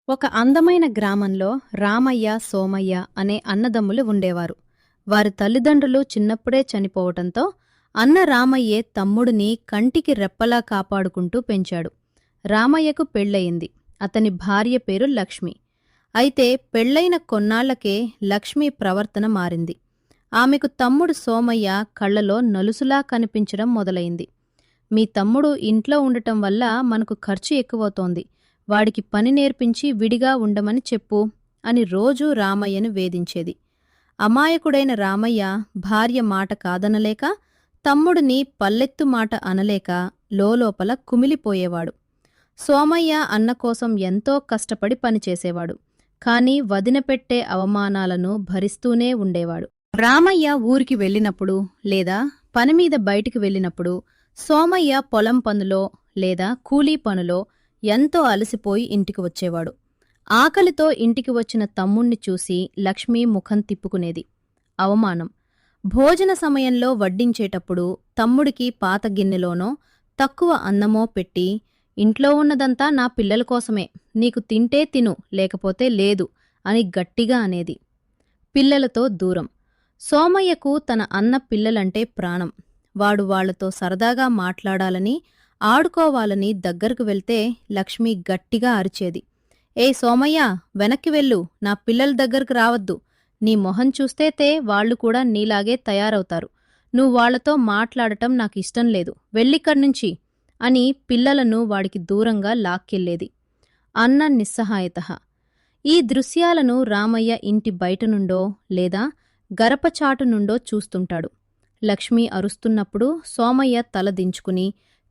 ఒక అందమైన గ్రామంలో రామయ్య, సోమయ్య అనే అన్నదమ్ములు ఉండేవారు. వారి తల్లిదండ్రులు చిన్నప్పుడే చనిపోవటంతో అన్న రామయ్యే తమ్ముడిని కంటికి రెప్పలా కాపాడుకుంటూ పెంచాడు. రామయ్యకు పెళ్లయింది. అతని భార్య పేరు లక్ష్మి. అయితే పెళ్లైన కొన్నాళ్లకే లక్ష్మి ప్రవర్తన మారింది. ఆమెకు తమ్ముడు సోమయ్య కళ్లలో నలుసులా కనిపించడం మొదలైంది. మీ తమ్ముడు ఇంట్లో ఉండటం వల్ల మనకు ఖర్చు ఎక్కువవుతోంది. వాడికి పని నేర్పించి విడిగా ఉండమని చెప్పు అని రోజూ రామయ్యను వేధించేది. అమాయకుడైన రామయ్య భార్య మాట కాదనలేక, తమ్ముడిని పల్లెత్తు మాట అనలేక లోలోపల కుమిలిపోయేవాడు. సోమయ్య అన్న కోసం ఎంతో కష్టపడి పనిచేసేవాడు. కాని వదినపెట్టే అవమానాలను భరిస్తూనే ఉండేవాడు. రామయ్య ఊరికి వెళ్ళినప్పుడు లేదా పనిమీద బయటికి వెళ్ళినప్పుడు సోమయ్య పొలం పనులో లేదా కూలీ పనులో ఎంతో అలసిపోయి ఇంటికి వచ్చేవాడు. ఆకలితో ఇంటికి వచ్చిన తమ్ముణ్ణి చూసి లక్ష్మి ముఖం తిప్పుకునేది. అవమానం. భోజన సమయంలో వడ్డించేటప్పుడు తమ్ముడికి పాత గిన్నెలోనో తక్కువ అన్నమో పెట్టి, ఇంట్లో ఉన్నదంతా నా పిల్లల కోసమే, నీకు తింటే తిను లేకపోతే లేదు అని గట్టిగా అనేది. పిల్లలతో దూరం. సోమయ్యకు తన అన్న పిల్లలంటే ప్రాణం. వాడు వాళ్లతో సరదాగా మాట్లాడాలని, ఆడుకోవాలని దగ్గరకు వెళ్తే లక్ష్మి గట్టిగా అరిచేది. ఏ సోమయ్య, వెనక్కి వెళ్ళు, నా పిల్లల దగ్గరకు రావద్దు. నీ మొహం చూస్తేతే వాళ్లు కూడా నీలాగే తయారవుతారు. నువ్వు వాళ్లతో మాట్లాడటం నాకిష్టం లేదు, వెళ్ళిక్కడ్నుంచి అని పిల్లలను వాడికి దూరంగా లాక్కెళ్లేది. అన్న నిస్సహాయత. ఈ దృశ్యాలను రామయ్య ఇంటి బయటనుండో లేదా గరపచాటు నుండో చూస్తుంటాడు. లక్ష్మి అరుస్తున్నప్పుడు సోమయ్య తల దించుకుని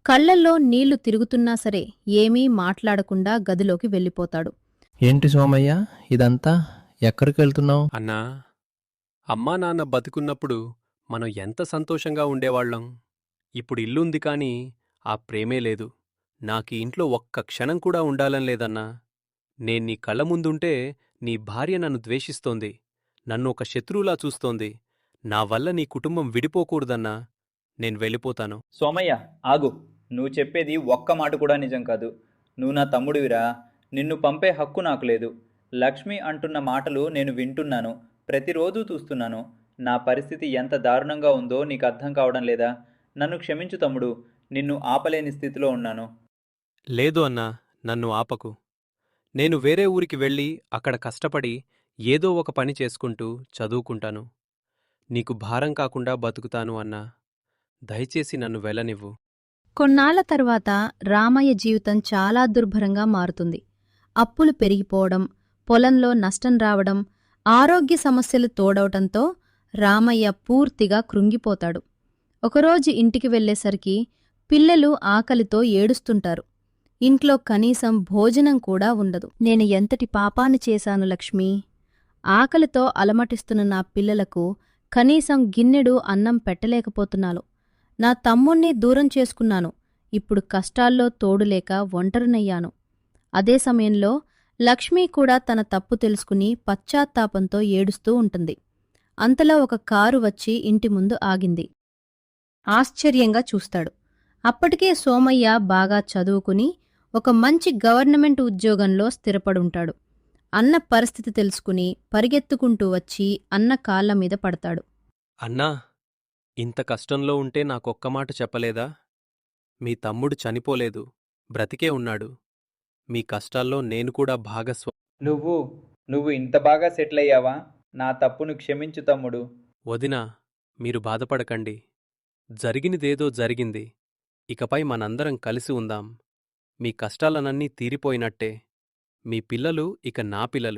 కళ్లల్లో నీళ్లు తిరుగుతున్నా సరే ఏమీ మాట్లాడకుండా గదిలోకి వెళ్ళిపోతాడు. ఏంటి సోమయ్య, ఇదంతా ఎక్కడికెళ్తున్నావు? అన్నా, అమ్మా నాన్న బతికున్నప్పుడు మనం ఎంత సంతోషంగా ఉండేవాళ్లం. ఇప్పుడు ఇల్లుంది కాని ఆ ప్రేమే లేదు. నాకీ ఇంట్లో ఒక్క క్షణం కూడా ఉండాలని లేదన్నా. నేన్నీ కళ్ళ ముందుంటే నీ భార్య నన్ను ద్వేషిస్తోంది, నన్ను ఒక శత్రువులా చూస్తోంది. నా వల్ల నీ కుటుంబం విడిపోకూడదన్నా. నేను వెళ్ళిపోతాను. సోమయ్య, ఆగు. నువ్వు చెప్పేది ఒక్క మాట కూడా నిజం కాదు. నువ్వు నా తమ్ముడివిరా. నిన్ను పంపే హక్కు నాకు లేదు. లక్ష్మి అంటున్న మాటలు నేను వింటున్నాను, ప్రతిరోజూ చూస్తున్నాను. నా పరిస్థితి ఎంత దారుణంగా ఉందో నీకు అర్థం కావడం లేదా? నన్ను క్షమించు తమ్ముడు, నిన్ను ఆపలేని స్థితిలో ఉన్నాను. లేదు అన్నా, నన్ను ఆపకు. నేను వేరే ఊరికి వెళ్ళి అక్కడ కష్టపడి ఏదో ఒక పని చేసుకుంటూ చదువుకుంటాను. నీకు భారం కాకుండా బతుకుతాను అన్నా. దయచేసి నన్ను వెళ్ళనివ్వు. కొన్నాళ్ల తర్వాత రామయ్య జీవితం చాలా దుర్భరంగా మారుతుంది. అప్పులు పెరిగిపోవడం, పొలంలో నష్టం రావడం, ఆరోగ్య సమస్యలు తోడవటంతో రామయ్య పూర్తిగా కృంగిపోతాడు. ఒకరోజు ఇంటికి వెళ్లేసరికి పిల్లలు ఆకలితో ఏడుస్తుంటారు. ఇంట్లో కనీసం భోజనం కూడా ఉండదు. నేను ఎంతటి పాపాన్ని చేశాను లక్ష్మీ. ఆకలితో అలమటిస్తున్న నా పిల్లలకు కనీసం గిన్నెడు అన్నం పెట్టలేకపోతున్నాను. నా తమ్ముణ్ణి దూరం చేసుకున్నాను. ఇప్పుడు కష్టాల్లో తోడులేక ఒంటరినయ్యాను. అదే సమయంలో లక్ష్మీ కూడా తన తప్పు తెలుసుకుని పశ్చాత్తాపంతో ఏడుస్తూ ఉంటుంది. అంతలో ఒక కారు వచ్చి ఇంటి ముందు ఆగింది. ఆశ్చర్యంగా చూస్తాడు. అప్పటికే సోమయ్య బాగా చదువుకుని ఒక మంచి గవర్నమెంట్ ఉద్యోగంలో స్థిరపడుంటాడు. అన్న పరిస్థితి తెలుసుకుని పరిగెత్తుకుంటూ వచ్చి అన్న కాళ్లమీద పడతాడు. అన్నా, ఇంత కష్టంలో ఉంటే నాకొక్క మాట చెప్పలేదా? మీ తమ్ముడు చనిపోలేదు, బ్రతికే ఉన్నాడు. మీ కష్టాల్లో నేను కూడా నువ్వు ఇంత బాగా సెటిల్ అయ్యావా? నా తప్పును క్షమించు తమ్ముడు. వదినా, మీరు బాధపడకండి. జరిగినదేదో జరిగింది. ఇకపై మనందరం కలిసి ఉందాం. మీ కష్టాలనన్నీ తీరిపోయినట్టే. మీ పిల్లలు ఇక నా పిల్లలు.